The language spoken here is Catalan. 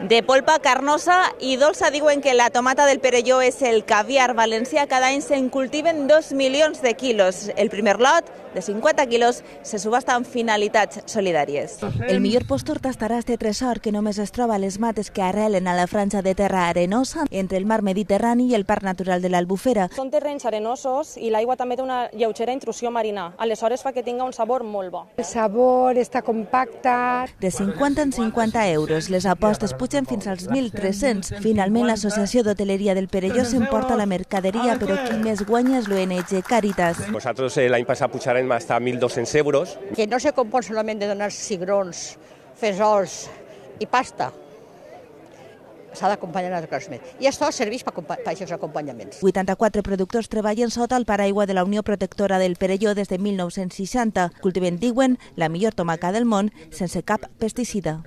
De polpa, carnosa i dolça diuen que la tomata del Perelló és el caviar valencià. Cada any se'n cultiven 2 milions de quilos. El primer lot, de 50 quilos, se subhasta amb finalitats solidàries. El millor postor tastarà este tresor que només es troba a les mates que arrelen a la franja de terra arenosa entre el mar Mediterrani i el Parc Natural de l'Albufera. Són terrenys arenosos i l'aigua també té una lleugera intrusió marina. Aleshores fa que tinga un sabor molt bo. El sabor està compacte. De 50 en 50 euros. Les apostes pugen fins als 1.300. Finalment, l'Associació d'Hoteleria del Perelló s'emporta la mercaderia, però qui més guanya és l'ONG Càritas. Nosotros el año pasado pujarem hasta 1.200 euros. Que no se compon solament de donar cigrons, fesols i pasta. S'ha d'acompanyar a coses més. I això serveix per aquests acompanyaments. 84 productors treballen sota el paraigua de la Unió Protectora del Perelló des de 1960. Cultiven, diuen, la millor tomaca del món sense cap pesticida.